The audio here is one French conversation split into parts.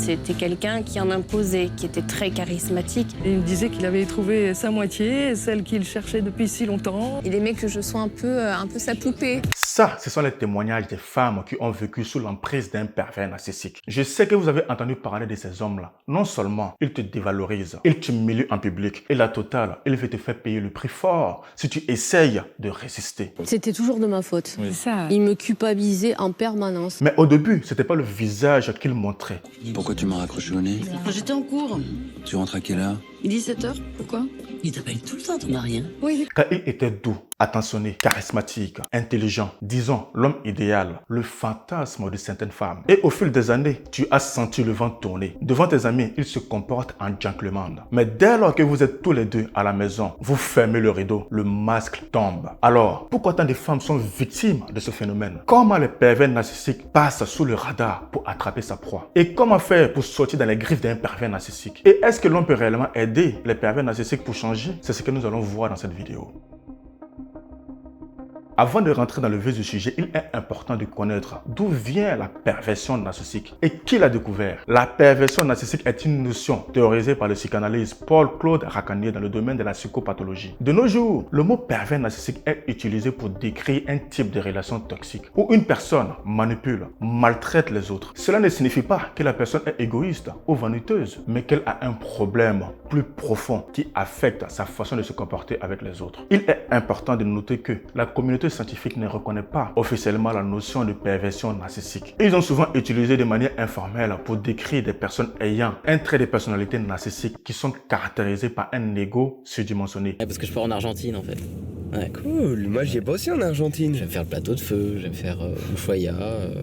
C'était quelqu'un qui en imposait, qui était très charismatique. Il me disait qu'il avait trouvé sa moitié, celle qu'il cherchait depuis si longtemps. Il aimait que je sois un peu sa poupée. Ça, ce sont les témoignages des femmes qui ont vécu sous l'emprise d'un pervers narcissique. Je sais que vous avez entendu parler de ces hommes-là. Non seulement ils te dévalorisent, ils t'humilient en public, et la totale, il veut te faire payer le prix fort si tu essayes de résister. C'était toujours de ma faute. C'est ça. Il me culpabilisait en permanence. Mais au début, c'était pas le visage qu'il montrait. Pourquoi tu m'as raccroché au nez? J'étais en cours. Tu rentres à quelle heure? 17h, pourquoi? Il t'appelle tout le temps, ton mari, hein? Oui. Car il était doux, attentionné, charismatique, intelligent, disons l'homme idéal, le fantasme de certaines femmes. Et au fil des années, tu as senti le vent tourner. Devant tes amis, il se comporte en gentleman. Mais dès lors que vous êtes tous les deux à la maison, vous fermez le rideau, le masque tombe. Alors, pourquoi tant de femmes sont victimes de ce phénomène? Comment les pervers narcissiques passent sous le radar pour attraper sa proie? Et comment faire pour sortir dans les griffes d'un pervers narcissique? Et est-ce que l'on peut réellement aider les pervers narcissiques pour changer? C'est ce que nous allons voir dans cette vidéo. Avant de rentrer dans le vif du sujet, il est important de connaître d'où vient la perversion narcissique et qui l'a découvert. La perversion narcissique est une notion théorisée par le psychanalyste Paul-Claude Racanier dans le domaine de la psychopathologie. De nos jours, le mot pervers narcissique est utilisé pour décrire un type de relation toxique où une personne manipule, maltraite les autres. Cela ne signifie pas que la personne est égoïste ou vaniteuse, mais qu'elle a un problème plus profond qui affecte sa façon de se comporter avec les autres. Il est important de noter que la communauté scientifique ne reconnaît pas officiellement la notion de perversion narcissique. Ils ont souvent utilisé de manière informelle pour décrire des personnes ayant un trait de personnalité narcissique qui sont caractérisés par un ego surdimensionné. Parce que je pars en Argentine en fait. Ouais. Cool, moi j'y ai bossé en Argentine. J'aime faire le plateau de feu, j'aime faire Ushuaia,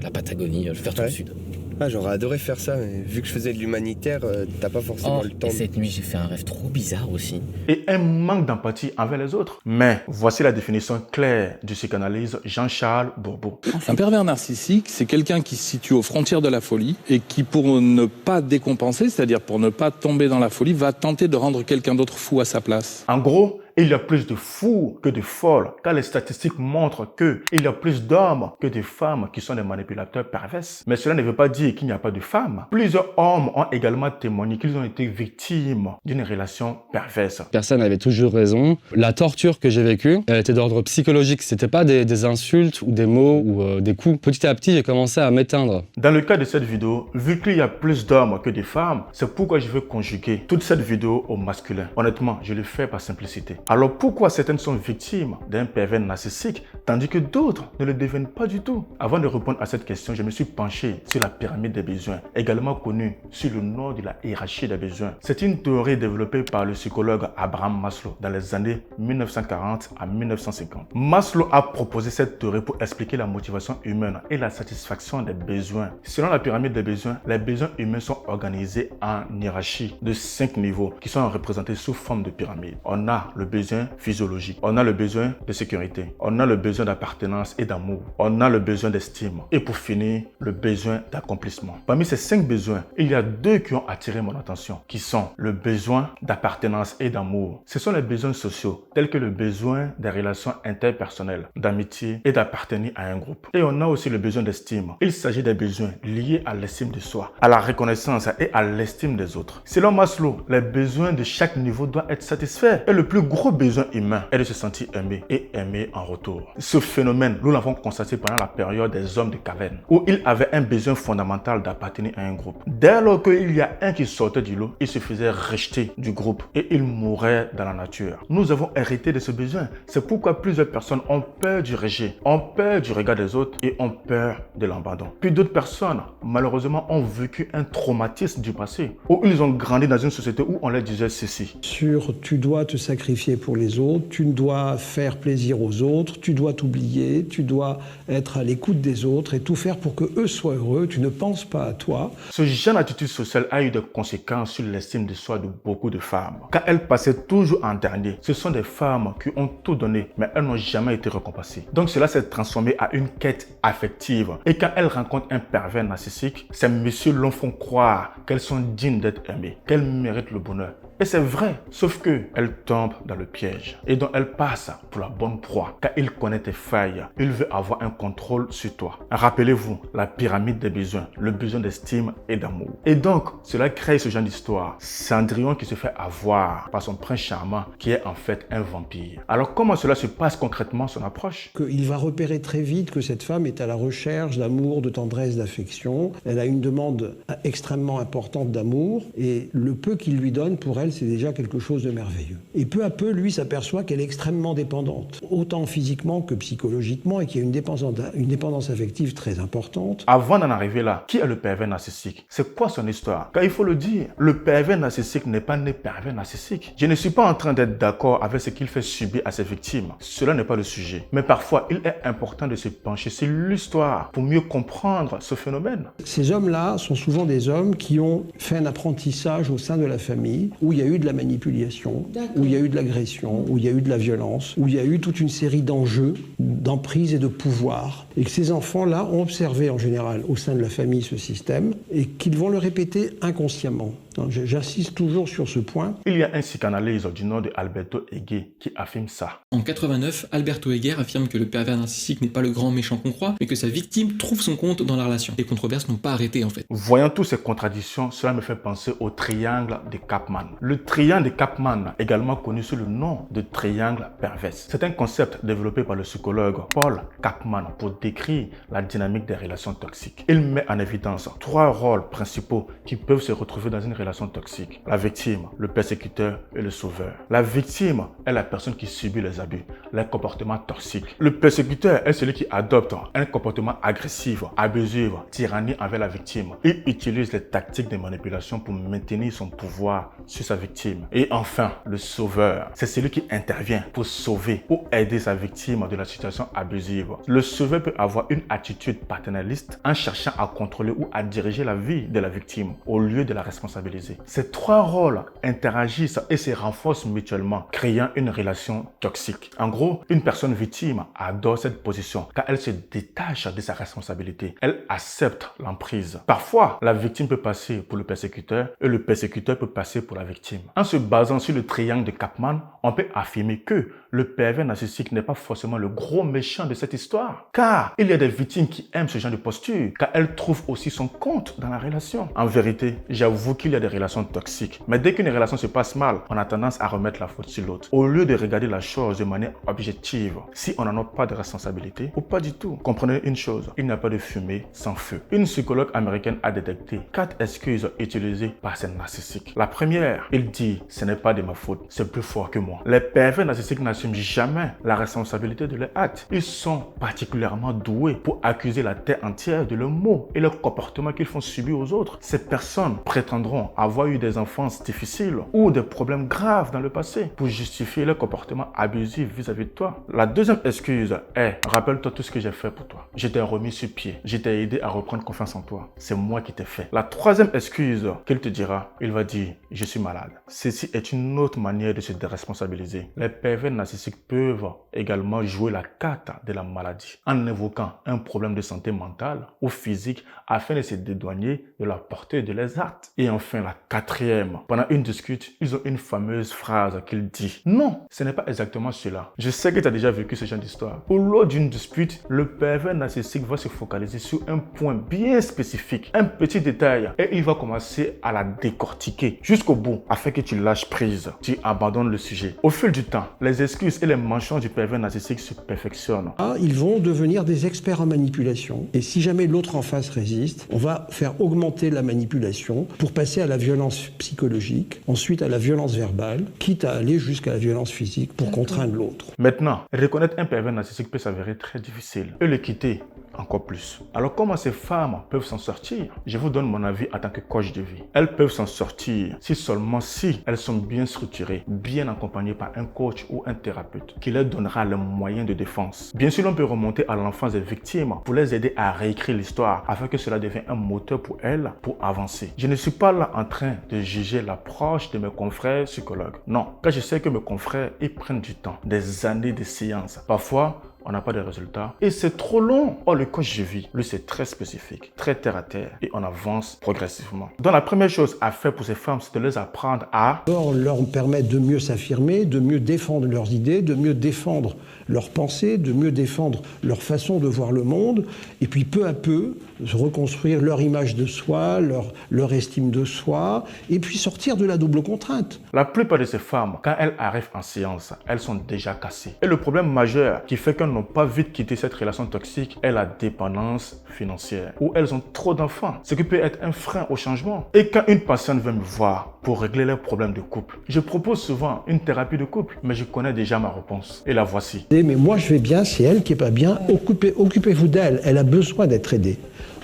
la Patagonie, je vais faire tout le sud. Ah, j'aurais adoré faire ça, mais vu que je faisais de l'humanitaire, t'as pas forcément le temps. Et cette nuit j'ai fait un rêve trop bizarre aussi. Et un manque d'empathie envers les autres. Mais voici la définition claire du psychanalyste Jean-Charles Bourbeau. Un pervers narcissique, c'est quelqu'un qui se situe aux frontières de la folie et qui, pour ne pas décompenser, c'est-à-dire pour ne pas tomber dans la folie, va tenter de rendre quelqu'un d'autre fou à sa place. En gros, il y a plus de fous que de folles, car les statistiques montrent qu'il y a plus d'hommes que de femmes qui sont des manipulateurs pervers. Mais cela ne veut pas dire qu'il n'y a pas de femmes. Plusieurs hommes ont également témoigné qu'ils ont été victimes d'une relation perverse. Personne avait toujours raison. La torture que j'ai vécue, elle était d'ordre psychologique. C'était pas des insultes ou des mots ou des coups. Petit à petit, j'ai commencé à m'éteindre. Dans le cas de cette vidéo, vu qu'il y a plus d'hommes que de femmes, c'est pourquoi je veux conjuguer toute cette vidéo au masculin. Honnêtement, je le fais par simplicité. Alors pourquoi certaines sont victimes d'un pervers narcissique tandis que d'autres ne le deviennent pas du tout? Avant de répondre à cette question, je me suis penché sur la pyramide des besoins, également connue sous le nom de la hiérarchie des besoins. C'est une théorie développée par le psychologue Abraham Maslow dans les années 1940 à 1950. Maslow a proposé cette théorie pour expliquer la motivation humaine et la satisfaction des besoins. Selon la pyramide des besoins, les besoins humains sont organisés en hiérarchie de 5 niveaux qui sont représentés sous forme de pyramide. On a le besoin physiologique, on a le besoin de sécurité, on a le besoin d'appartenance et d'amour, on a le besoin d'estime et pour finir, le besoin d'accomplissement. Parmi ces 5 besoins, il y a 2 qui ont attiré mon attention, qui sont le besoin d'appartenance et d'amour. Ce sont les besoins sociaux, tels que le besoin des relations interpersonnelles, d'amitié et d'appartenir à un groupe. Et on a aussi le besoin d'estime. Il s'agit des besoins liés à l'estime de soi, à la reconnaissance et à l'estime des autres. Selon Maslow, les besoins de chaque niveau doivent être satisfaits et le plus gros besoin humain est de se sentir aimé et aimé en retour. Ce phénomène, nous l'avons constaté pendant la période des hommes de caverne, où ils avaient un besoin fondamental d'appartenir à un groupe. Dès lors qu'il y a un qui sortait du lot, il se faisait rejeter du groupe et il mourait dans la nature. Nous avons hérité de ce besoin. C'est pourquoi plusieurs personnes ont peur du rejet, ont peur du regard des autres et ont peur de l'abandon. Puis d'autres personnes, malheureusement, ont vécu un traumatisme du passé, où ils ont grandi dans une société où on leur disait ceci. Tu dois te sacrifier pour les autres, tu dois faire plaisir aux autres, tu dois t'oublier, tu dois être à l'écoute des autres et tout faire pour que eux soient heureux, tu ne penses pas à toi. Ce genre d'attitude sociale a eu des conséquences sur l'estime de soi de beaucoup de femmes. Car elles passaient toujours en dernier. Ce sont des femmes qui ont tout donné, mais elles n'ont jamais été récompensées. Donc cela s'est transformé à une quête affective. Et quand elles rencontrent un pervers narcissique, ces messieurs leur font croire qu'elles sont dignes d'être aimées, qu'elles méritent le bonheur, Et c'est vrai, sauf que elle tombe dans le piège et donc elle passe pour la bonne proie car il connaît tes failles. Il veut avoir un contrôle sur toi. Rappelez-vous, la pyramide des besoins, le besoin d'estime et d'amour. Et donc, cela crée ce genre d'histoire. Cendrillon qui se fait avoir par son prince charmant qui est en fait un vampire. Alors comment cela se passe concrètement son approche? Il va repérer très vite que cette femme est à la recherche d'amour, de tendresse, d'affection. Elle a une demande extrêmement importante d'amour et le peu qu'il lui donne, pour elle, c'est déjà quelque chose de merveilleux. Et peu à peu, lui s'aperçoit qu'elle est extrêmement dépendante, autant physiquement que psychologiquement, et qu'il y a une dépendance affective très importante. Avant d'en arriver là, qui est le pervers narcissique? C'est quoi son histoire? Car il faut le dire, le pervers narcissique n'est pas né pervers narcissique. Je ne suis pas en train d'être d'accord avec ce qu'il fait subir à ses victimes. Cela n'est pas le sujet. Mais parfois, il est important de se pencher sur l'histoire pour mieux comprendre ce phénomène. Ces hommes-là sont souvent des hommes qui ont fait un apprentissage au sein de la famille où il y a eu de la manipulation, où il y a eu de l'agression, où il y a eu de la violence, où il y a eu toute une série d'enjeux, d'emprise et de pouvoir. Et que ces enfants-là ont observé en général au sein de la famille ce système et qu'ils vont le répéter inconsciemment. J'insiste toujours sur ce point. Il y a un psychanalyste du nom de Alberto Heger qui affirme ça. En 89, Alberto Heger affirme que le pervers narcissique n'est pas le grand méchant qu'on croit, mais que sa victime trouve son compte dans la relation. Les controverses n'ont pas arrêté en fait. Voyant toutes ces contradictions, cela me fait penser au triangle de Kapman. Le triangle de Kapman, également connu sous le nom de triangle pervers. C'est un concept développé par le psychologue Paul Kapman pour décrire la dynamique des relations toxiques. Il met en évidence 3 rôles principaux qui peuvent se retrouver dans une relation toxique. La victime, le persécuteur et le sauveur. La victime est la personne qui subit les abus, les comportements toxiques. Le persécuteur est celui qui adopte un comportement agressif, abusif, tyrannique envers la victime. Il utilise les tactiques de manipulation pour maintenir son pouvoir sur sa victime. Et enfin, le sauveur, c'est celui qui intervient pour sauver ou aider sa victime de la situation abusive. Le sauveur peut avoir une attitude paternaliste en cherchant à contrôler ou à diriger la vie de la victime au lieu de la responsabiliser. Ces 3 rôles interagissent et se renforcent mutuellement, créant une relation toxique. En gros, une personne victime adore cette position car elle se détache de sa responsabilité. Elle accepte l'emprise. Parfois, la victime peut passer pour le persécuteur et le persécuteur peut passer pour la victime. En se basant sur le triangle de Kapman, on peut affirmer que le pervers narcissique n'est pas forcément le gros méchant de cette histoire. Car il y a des victimes qui aiment ce genre de posture, car elles trouvent aussi son compte dans la relation. En vérité, j'avoue qu'il y a des relations toxiques. Mais dès qu'une relation se passe mal, on a tendance à remettre la faute sur l'autre. Au lieu de regarder la chose de manière objective, si on n'en a pas de responsabilité, ou pas du tout. Comprenez une chose, il n'y a pas de fumée sans feu. Une psychologue américaine a détecté 4 excuses utilisées par ces narcissiques. La première, il dit « ce n'est pas de ma faute, c'est plus fort que moi ». Les pervers narcissiques n'assument jamais la responsabilité de leurs actes. Ils sont particulièrement doués pour accuser la terre entière de leurs mots et leurs comportements qu'ils font subir aux autres. Ces personnes prétendront avoir eu des enfances difficiles ou des problèmes graves dans le passé pour justifier leur comportement abusif vis-à-vis de toi. La deuxième excuse est « rappelle-toi tout ce que j'ai fait pour toi. Je t'ai remis sur pied. Je t'ai aidé à reprendre confiance en toi. C'est moi qui t'ai fait. » La troisième excuse qu'il te dira, il va dire « je suis malade ». Ceci est une autre manière de se déresponsabiliser. Les pervers narcissiques peuvent également jouer la carte de la maladie en évoquant un problème de santé mentale ou physique afin de se dédouaner de la portée de leurs actes. Et enfin, la quatrième, pendant une dispute, ils ont une fameuse phrase qu'il dit « non, ce n'est pas exactement cela ». Je sais que tu as déjà vécu ce genre d'histoire. Ou lors d'une dispute, le pervers narcissique va se focaliser sur un point bien spécifique, un petit détail, et il va commencer à la décortiquer jusqu'au bout afin que tu lâches prise, tu abandonnes le sujet. Au fil du temps, les excuses et les mensonges du pervers narcissique se perfectionnent. Ils vont devenir des experts en manipulation et si jamais l'autre en face résiste, on va faire augmenter la manipulation pour passer à la violence psychologique, ensuite à la violence verbale, quitte à aller jusqu'à la violence physique pour contraindre l'autre. Maintenant, reconnaître un pervers narcissique peut s'avérer très difficile et le quitter encore plus. Alors comment ces femmes peuvent s'en sortir? Je vous donne mon avis en tant que coach de vie. Elles peuvent s'en sortir si elles sont bien structurées, bien accompagnées par un coach ou un thérapeute qui leur donnera les moyens de défense. Bien sûr, on peut remonter à l'enfance des victimes pour les aider à réécrire l'histoire afin que cela devienne un moteur pour elles pour avancer. Je ne suis pas là en train de juger l'approche de mes confrères psychologues. Non, car je sais que mes confrères, ils prennent du temps, des années de séances. Parfois, on n'a pas de résultats et c'est trop long. Oh, le coach de vie, lui, c'est très spécifique, très terre à terre et on avance progressivement. Donc, la première chose à faire pour ces femmes, c'est de les apprendre à leur permettre de mieux s'affirmer, de mieux défendre leurs idées, de mieux défendre leurs pensées, de mieux défendre leur façon de voir le monde et puis peu à peu reconstruire leur image de soi, leur estime de soi et puis sortir de la double contrainte. La plupart de ces femmes, quand elles arrivent en séance, elles sont déjà cassées. Et le problème majeur qui fait qu'elles n'ont pas vite quitté cette relation toxique est la dépendance financière, où elles ont trop d'enfants, ce qui peut être un frein au changement. Et quand une personne veut me voir pour régler leurs problèmes de couple, je propose souvent une thérapie de couple, mais je connais déjà ma réponse. Et la voici. Mais moi je vais bien, c'est elle qui est pas bien, occupez-vous d'elle, elle a besoin d'être aidée.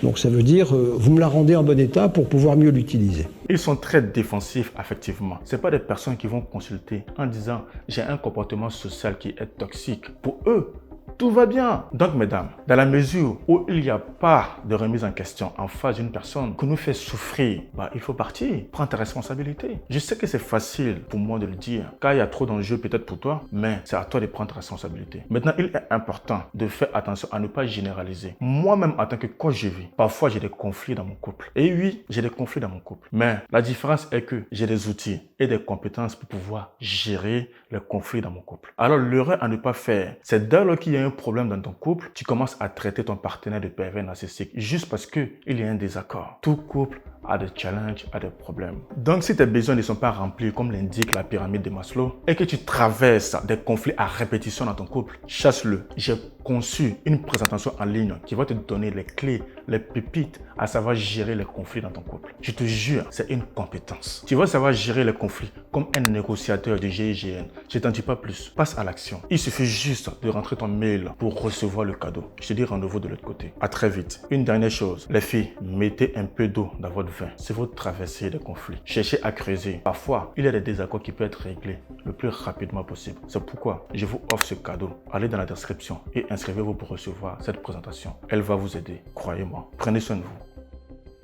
Donc ça veut dire, vous me la rendez en bon état pour pouvoir mieux l'utiliser. Ils sont très défensifs affectivement. Ce n'est pas des personnes qui vont consulter en disant « j'ai un comportement social qui est toxique ». Pour eux, tout va bien. Donc, mesdames, dans la mesure où il n'y a pas de remise en question en face d'une personne qui nous fait souffrir, il faut partir. Prends ta responsabilité. Je sais que c'est facile pour moi de le dire, car il y a trop d'enjeux peut-être pour toi, mais c'est à toi de prendre ta responsabilité. Maintenant, il est important de faire attention à ne pas généraliser. Moi-même, en tant que coach de vie, parfois j'ai des conflits dans mon couple. Et oui, j'ai des conflits dans mon couple. Mais la différence est que j'ai des outils et des compétences pour pouvoir gérer les conflits dans mon couple. Alors, l'erreur à ne pas faire, c'est dès lors qu'il y a un problème dans ton couple, tu commences à traiter ton partenaire de pervers narcissique juste parce qu'il y a un désaccord. Tout couple a des challenges, a des problèmes. Donc, si tes besoins ne sont pas remplis comme l'indique la pyramide de Maslow et que tu traverses des conflits à répétition dans ton couple, chasse-le. J'ai conçu une présentation en ligne qui va te donner les clés, les pépites à savoir gérer les conflits dans ton couple. Je te jure, c'est une compétence. Tu vas savoir gérer les conflits comme un négociateur de GIGN. Je t'en dis pas plus. Passe à l'action. Il suffit juste de rentrer ton mail pour recevoir le cadeau. Je te dis rendez-vous de l'autre côté. À très vite. Une dernière chose. Les filles, mettez un peu d'eau dans votre vin. Si vous traversez des conflits, cherchez à creuser. Parfois, il y a des désaccords qui peuvent être réglés le plus rapidement possible. C'est pourquoi je vous offre ce cadeau. Allez dans la description et inscrivez-vous pour recevoir cette présentation. Elle va vous aider. Croyez-moi. Prenez soin de vous.